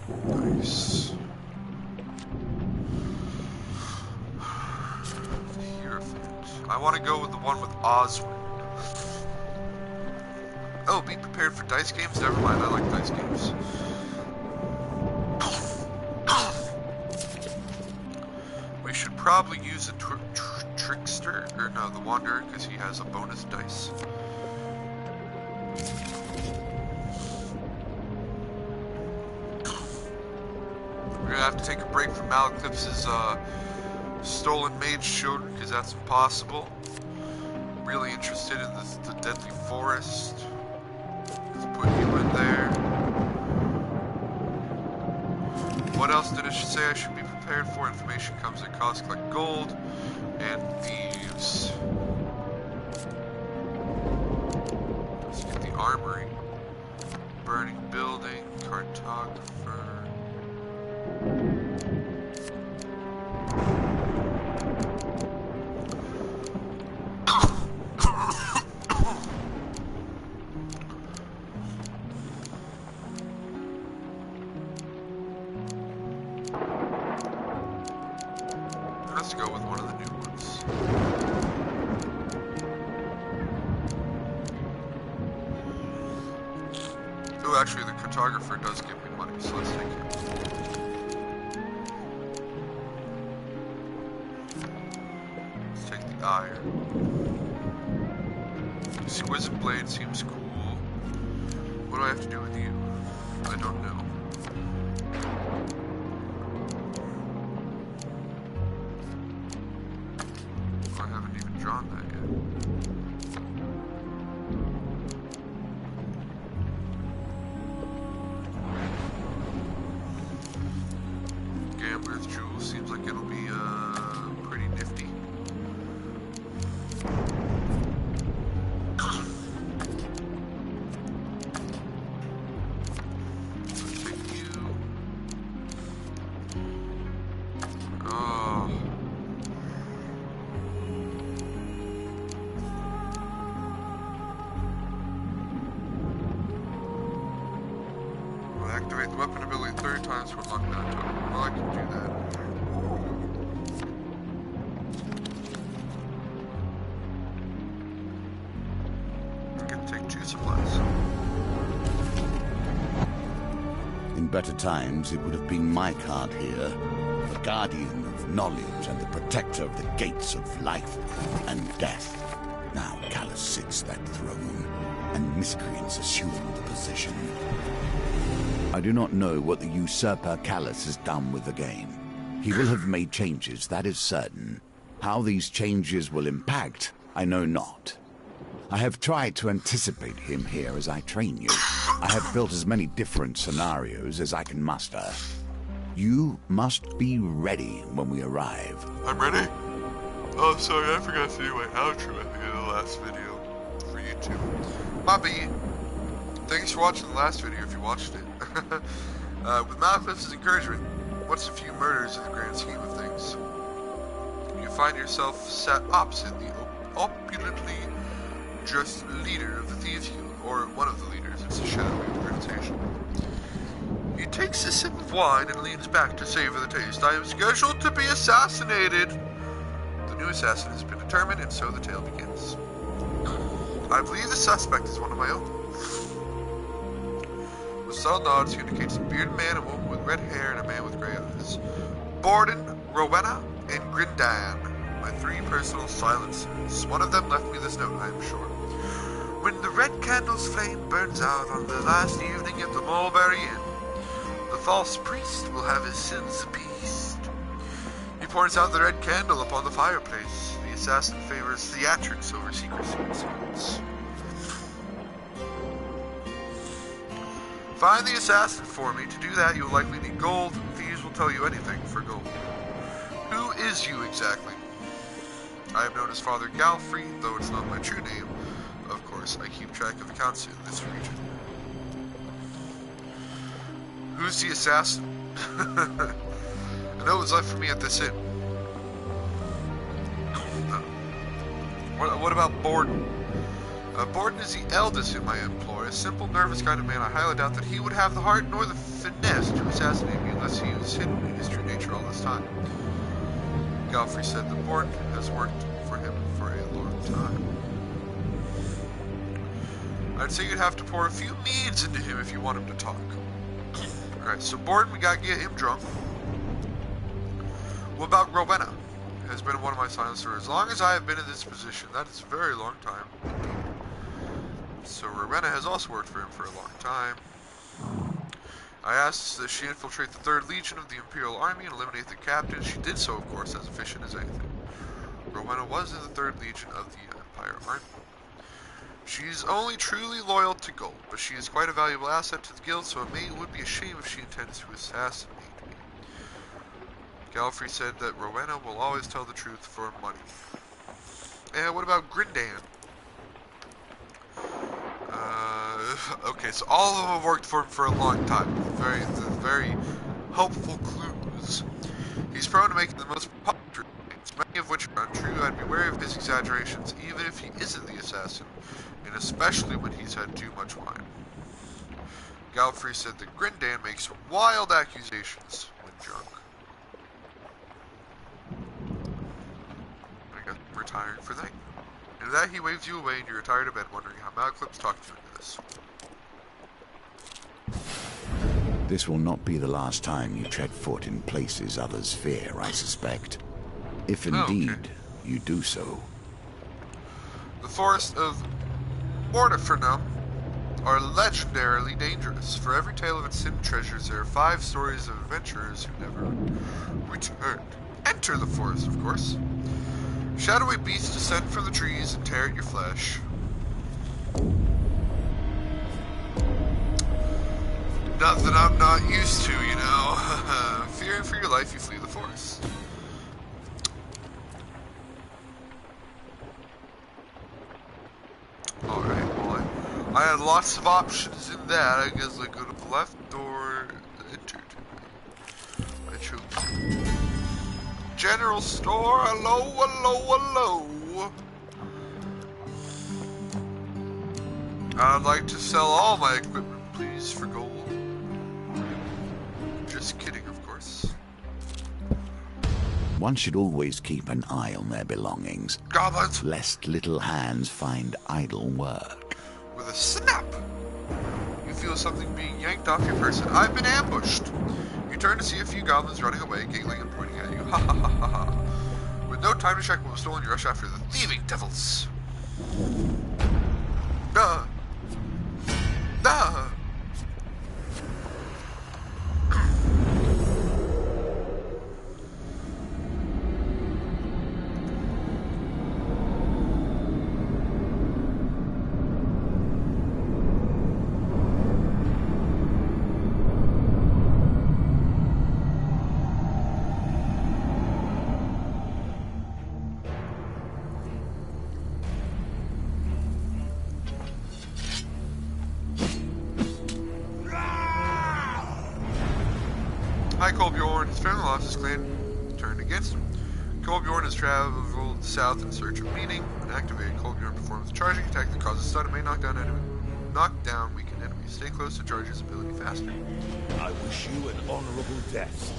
Nice. Hierophant. I want to go with the one with Oswin. Oh, be prepared for dice games? Never mind, I like dice games. We should probably use a trickster, or no, the wanderer, because he has a bonus dice. We're gonna have to take a break from Malaclypse's stolen mage children, because that's impossible. I'm really interested in the deadly forest. Let's put you in there. What else did it say I should be prepared for? Information comes at cost, collect gold, and thieves. Let's get the armory. Burning building, cartographer. Let's go with one of the new ones. Oh, actually, the cartographer does give me money, so let's take him. Let's take the iron. Exquisite blade seems cool. What do I have to do with you? I don't know. I haven't even drawn that yet. Gambler's Jewel seems like it'll be pretty nifty. Let's take you. Oh. Activate the weapon ability 30 times for unlock that token. Well, I can do that. I'm gonna take 2 supplies. In better times, it would have been my card here, the guardian of knowledge and the protector of the gates of life and death. Now Callus sits that throne, and miscreants assume the position. I do not know what the usurper Callus has done with the game. He will have made changes, that is certain. How these changes will impact, I know not. I have tried to anticipate him here as I train you. I have built as many different scenarios as I can muster. You must be ready when we arrive. I'm ready? Oh, sorry, I forgot to do my outro at the end of the last video for YouTube. Bobby, thanks for watching the last video if you watched it. With Malaclypse's encouragement, what's a few murders in the grand scheme of things? You find yourself sat opposite the opulently dressed leader of the Thieves Guild, or one of the leaders, it's a shadowy organization. He takes a sip of wine and leans back to savor the taste. I am scheduled to be assassinated! The new assassin has been determined, and so the tale begins. I believe the suspect is one of my own. With subtle nods, he indicates a bearded man, a woman with red hair, and a man with gray eyes. Borden, Rowena, and Grindan, my 3 personal silencers. One of them left me this note, I am sure. When the red candle's flame burns out on the last evening at the Mulberry Inn, the false priest will have his sins appeased. He points out the red candle upon the fireplace. The assassin favors theatrics over secrecy, it seems. Find the assassin for me. To do that, you'll likely need gold. Thieves will tell you anything for gold. Who is you exactly? I am known as Father Galfrey, though it's not my true name. Of course, I keep track of accounts in this region. Who's the assassin? I know what's left for me at this inn. What about Borden? Borden is the eldest in my employ, a simple, nervous kind of man. I highly doubt that he would have the heart nor the finesse to assassinate me unless he was hidden in his true nature all this time. Godfrey said that Borden has worked for him for a long time. I'd say you'd have to pour a few meads into him if you want him to talk. Alright, so Borden, we gotta get him drunk. What about Rowena? Has been one of my silence for as long as I have been in this position. That is a very long time. So Rowena has also worked for him for a long time. I asked that she infiltrate the 3rd Legion of the Imperial Army and eliminate the captain. She did so, of course, as efficient as anything. Rowena was in the 3rd Legion of the Empire Army. She's only truly loyal to gold, but she is quite a valuable asset to the guild, so it would be a shame if she intended to assassinate me. Galfrey said that Rowena will always tell the truth for money. And what about Grindan? Okay, so all of them have worked for him for a long time. Very helpful clues. He's prone to making the most popular things, many of which are untrue. I'd be wary of his exaggerations, even if he isn't the assassin, and especially when he's had too much wine. Galfrey said that Grindan makes wild accusations when drunk. I got retiring for the night. And with that, he waves you away and you retire to bed, wondering how Malclips talked you into this. This will not be the last time you tread foot in places others fear, I suspect. If indeed you do so. The forests of Mortifernum are legendarily dangerous. For every tale of its hidden treasures, there are 5 stories of adventurers who never returned. Enter the forest, of course. Shadowy beasts descend from the trees and tear at your flesh. Nothing I'm not used to, you know. Fearing for your life, you flee the forest. Alright, well, I had lots of options in that. I guess I go to the left door. Enter. I chose General Store. Hello, hello, hello. I'd like to sell all my equipment, please, for gold. Just kidding, of course. One should always keep an eye on their belongings, Goblins! lest little hands find idle work. With a snap, you feel something being yanked off your person. I've been ambushed. You turn to see a few goblins running away, giggling and pointing at you. Ha ha ha ha ha. With no time to check what was stolen, you rush after the thieving devils. Duh. Duh. Hi, Kolbjorn. His family lost his clan turned against him. Kolbjorn has traveled south in search of meaning. When activated, Kolbjorn performs a charging attack that causes stun and may knock down weakened enemies. Stay close to charge his ability faster. I wish you an honorable death.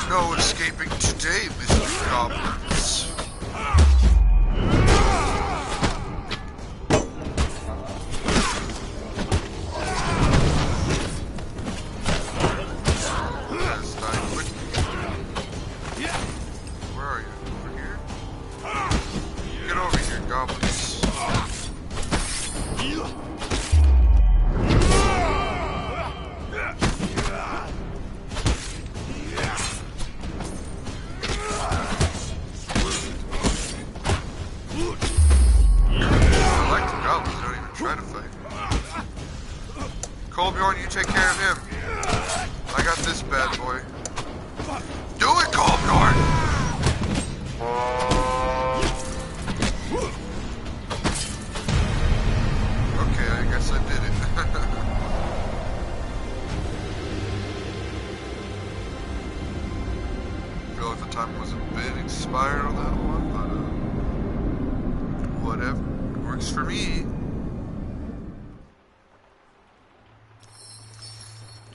No escaping today, Mr. Goblins. That's dying quickly. Where are you? Over here? Get over here, goblins. Kolbjorn, you take care of him. I got this bad boy. Do it, Kolbjorn! Okay, I guess I did it. time was a bit expired on that one, but whatever. It works for me.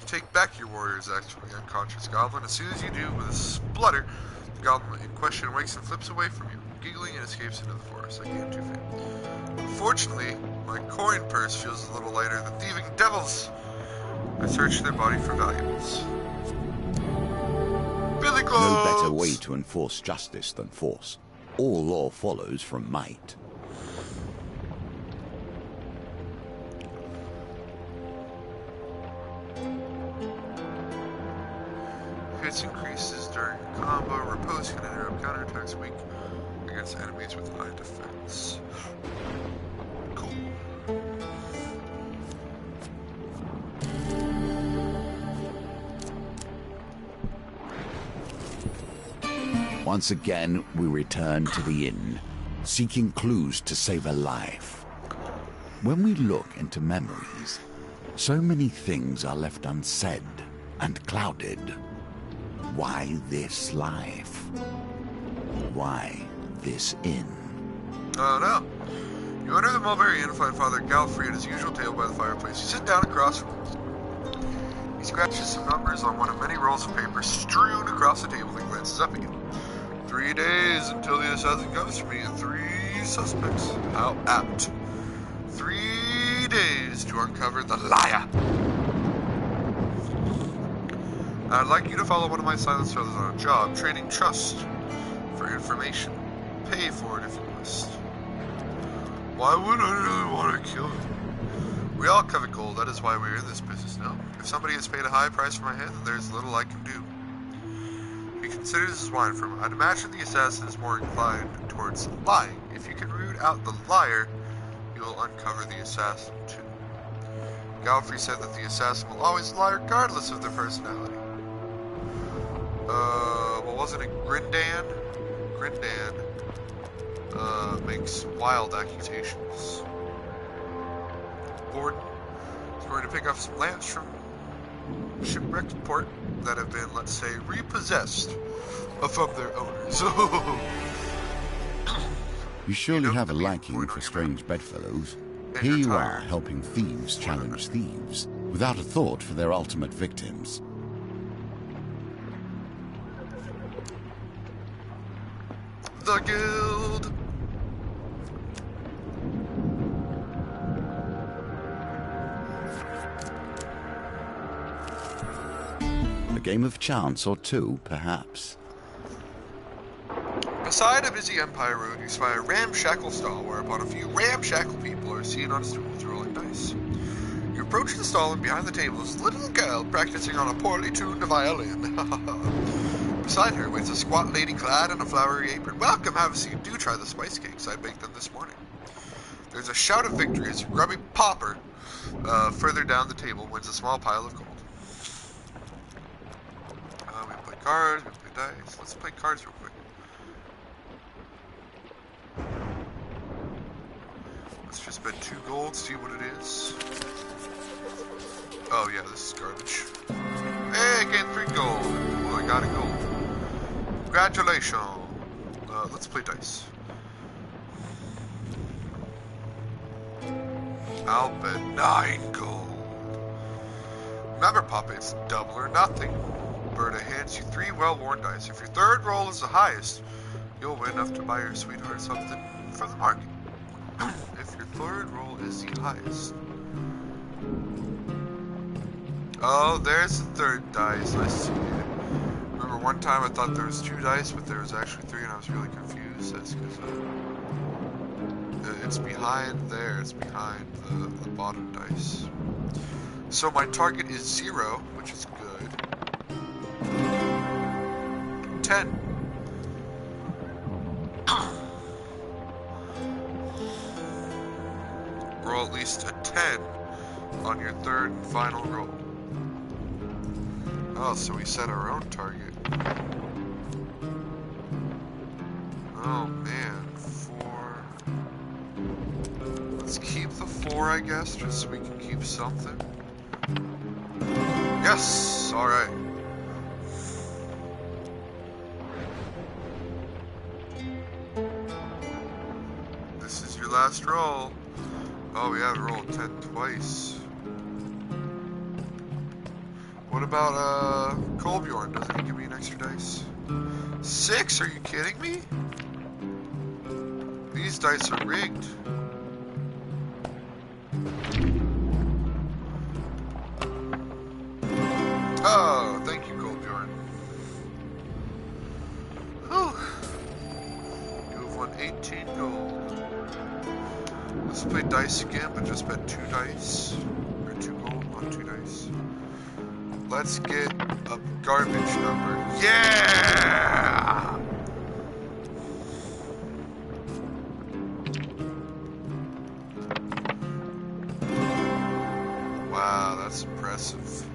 Take back your warrior's actually unconscious goblin. As soon as you do, with a splutter, the goblin in question wakes and flips away from you, giggling and escapes into the forest like a two-fan. Unfortunately, my coin purse feels a little lighter than thieving devils. I search their body for valuables. Billy Clubs! No better way to enforce justice than force. All law follows from might. Hits increases during combo. Repose can interrupt counterattacks weak against enemies with high defense. Cool. Once again, we return to the inn, seeking clues to save a life. When we look into memories, so many things are left unsaid and clouded. Why this life? Why this inn? Oh no. You enter the Mulberry Inn and find Father Galfrey at his usual table by the fireplace. You sit down across from him. He scratches some numbers on one of many rolls of paper strewn across the table and glances up at you. 3 days until the assassin comes for me and 3 suspects. How apt. 3 days to uncover the liar. I'd like you to follow one of my silence brothers on a job, trading trust for information. Pay for it if you must. Why would I really want to kill him? We all covet gold, that is why we're in this business, no? If somebody has paid a high price for my head, then there's little I can do. He considers his wine from him. I'd imagine the assassin is more inclined towards lying. If you can root out the liar, you will uncover the assassin too. Galfrey said that the assassin will always lie regardless of their personality. Well, wasn't it Grindan? Grindan, makes wild accusations. Borden is going to pick up some lamps from shipwrecked port that have been, let's say, repossessed from their owners. You surely have a liking for strange bedfellows. Here you are, helping thieves challenge thieves, without a thought for their ultimate victims. The Guild! A game of chance or two, perhaps. Beside a busy Empire road, you spy a ramshackle stall whereupon a few ramshackle people are seated on stools rolling dice. You approach the stall and behind the table is a little girl practicing on a poorly tuned violin. Beside her waits a squat lady clad in a flowery apron. Welcome, have a seat. Do try the spice cakes. I baked them this morning. There's a shout of victory as a grubby pauper further down the table wins a small pile of gold. We play cards, we play dice. Let's play cards real quick. Let's just bet 2 gold, see what it is. Oh yeah, this is garbage. Hey, I gained 3 gold. Ooh, I got a gold. Congratulations. Let's play dice. I'll bet 9 gold. Remember, Papa, it's double or nothing. Berta hands you 3 well-worn dice. If your third roll is the highest, you'll win enough to buy your sweetheart something from the market. If your third roll is the highest. Oh, there's the 3rd dice. I see it. Remember one time I thought there was 2 dice, but there was actually 3, and I was really confused. That's because it's behind there. It's behind the bottom dice. So my target is 0, which is good. 10. Roll at least a 10 on your 3rd and final roll. Oh, so we set our own target. Oh man, 4. Let's keep the 4, I guess, just so we can keep something. Yes! Alright. last roll. Oh, we have rolled 10 twice. What about, Kolbjorn? Doesn't he give me an extra dice? 6? Are you kidding me? These dice are rigged. Oh, thank you, Kolbjorn. Whew. You have won 18 gold. Let's play dice again, but just bet 2 dice. Or 2 gold on 2 dice. Let's get a garbage number. Yeah! Wow, that's impressive.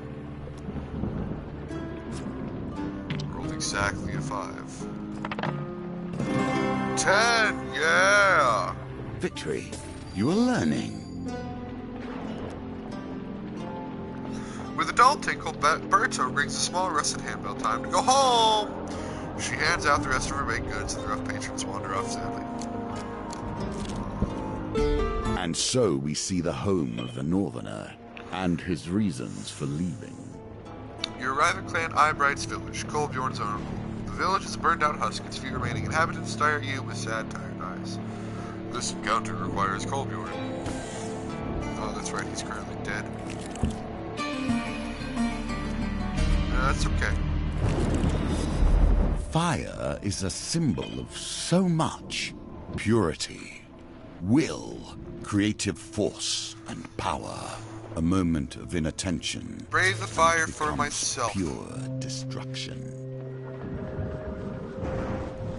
Rolled exactly a 5. 10! Yeah! Victory. You are learning. With a dull tinkle, Berto rings a small rusted handbell. Time to go home! She hands out the rest of her baked goods, and the rough patrons wander off sadly. And so we see the home of the Northerner, and his reasons for leaving. You arrive at Clan Eyebright's village, Kolbjorn's own home. The village is a burned-out husk. Its few remaining inhabitants stare at you with sad, tired eyes. This encounter requires Kolbjorn. Oh, that's right, he's currently dead. That's okay. Fire is a symbol of so much. Purity, will, creative force, and power. A moment of inattention. Brave the fire for becomes myself. Pure destruction.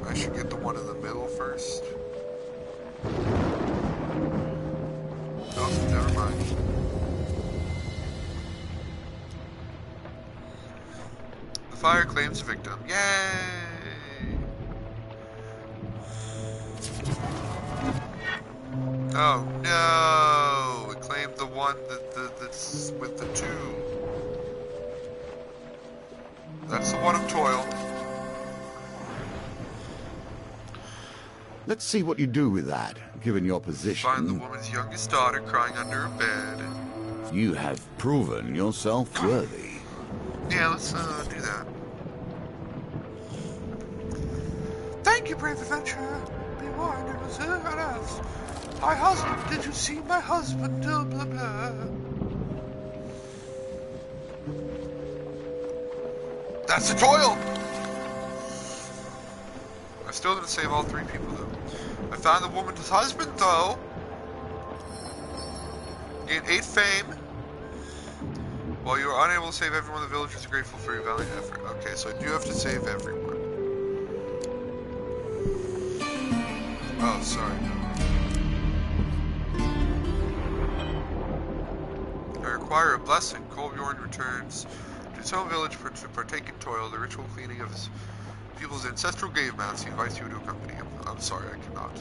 I should get the one in the middle first. Oh, never mind. The fire claims a victim. Yay! Oh no! It claimed the one that's with the 2. That's the one of toil. Let's see what you do with that, given your position. Find the woman's youngest daughter crying under her bed. You have proven yourself worthy. Yeah, let's do that. Thank you, brave adventurer. Be warned, it was her on us. My husband, did you see my husband? Blah, blah, blah. That's the toil! I still didn't save all 3 people, though. I found the woman's husband, though. Gain 8 fame. While you are unable to save everyone, the villagers are grateful for your valiant effort. Okay, so I do have to save everyone. Oh, sorry. I require a blessing. Kolbjorn returns to his home village to partake in toil, the ritual cleaning of his people's ancestral grave mounds. He invites you to accompany him. I'm sorry, I cannot.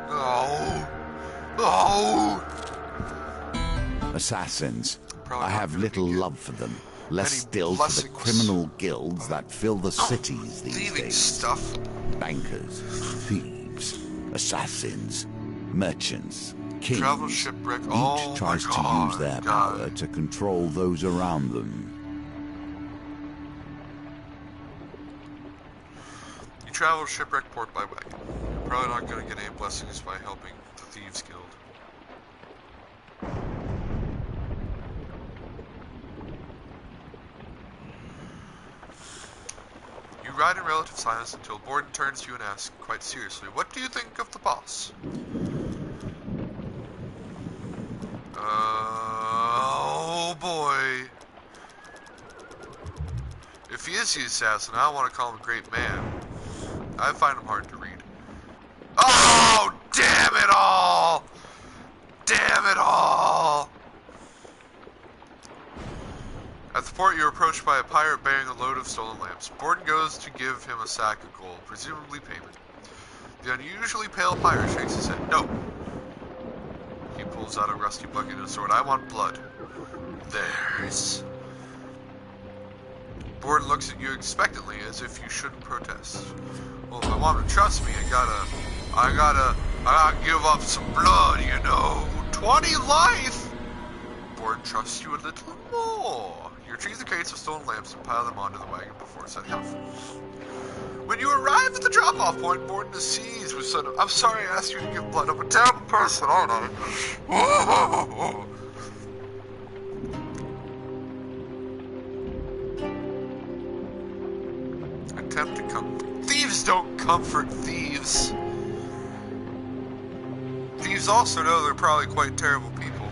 Oh! Oh! Assassins. Probably I not have gonna little be good. love for them. Less Any still for the blessings? criminal guilds that fill the cities these Thieving days. stuff. Bankers, thieves, assassins, merchants, kings. Travel shipwreck. Each Oh tries my to God, use their God. power to control those around them. You travel shipwreck port by wagon. You're probably not going to get any blessings by helping the Thieves Guild. You ride in relative silence until Borden turns to you and asks, quite seriously, what do you think of the boss? Oh boy. If he is the assassin, I don't want to call him a great man. I find him hard to read. Oh, damn it all! Damn it all! At the port, you're approached by a pirate bearing a load of stolen lamps. Borden goes to give him a sack of gold, presumably payment. The unusually pale pirate shakes his head. No. He pulls out a rusty bucket and a sword. I want blood. There's. Borden looks at you expectantly, as if you shouldn't protest. Well, if I want to trust me, I gotta give up some blood, you know. 20 life! Borden trusts you a little more. You retrieve the crates of stolen lamps and pile them onto the wagon before setting off. When you arrive at the drop-off point, Borden is seized with sudden... I'm sorry I asked you to give blood. I'm a terrible person, aren't I? Attempt to comfort. Thieves don't comfort thieves. Thieves also know they're probably quite terrible people.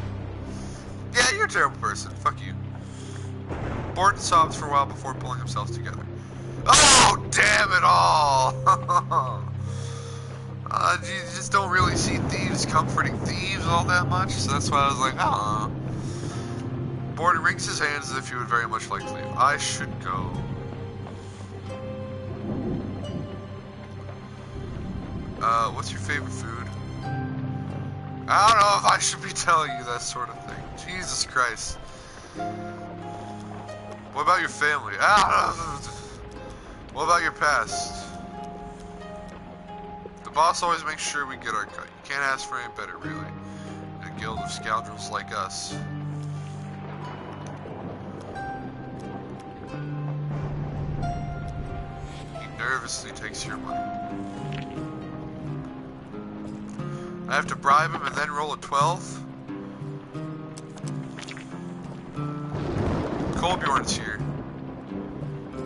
Yeah, you're a terrible person. Fuck you. Borden sobs for a while before pulling himself together. Oh, damn it all! You just don't really see thieves comforting thieves all that much, so that's why I was like, Borden wrings his hands as if he would very much like to leave. I should go. What's your favorite food? I don't know if I should be telling you that sort of thing. Jesus Christ. What about your family? I don't know. What about your past? The boss always makes sure we get our cut. You can't ask for any better, really. In a guild of scoundrels like us. He nervously takes your money. I have to bribe him and then roll a 12? Colbjorn's here.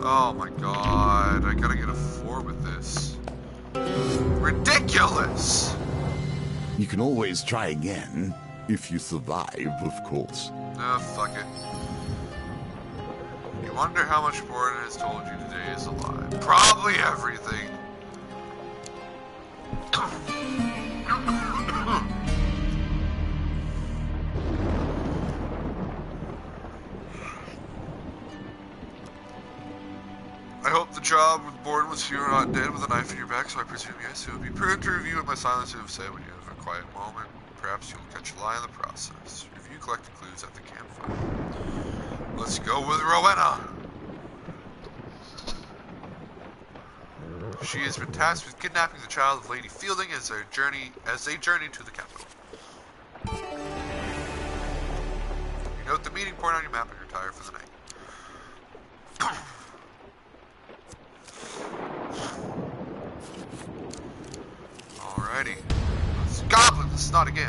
Oh my god, I gotta get a 4 with this. Ridiculous! You can always try again, if you survive, of course. Oh, fuck it. You wonder how much Borden has told you today is a lie. Probably everything. I hope the job with Borden was you were not dead with a knife in your back, so I presume yes. It would be prudent to review what my silence would have said when you have a quiet moment. Perhaps you'll catch a lie in the process. Review collected clues at the campfire. Let's go with Rowena. She has been tasked with kidnapping the child of Lady Fielding as they journey to the capital. You note the meeting point on your map and retire for the night. Alrighty. Goblins, not again.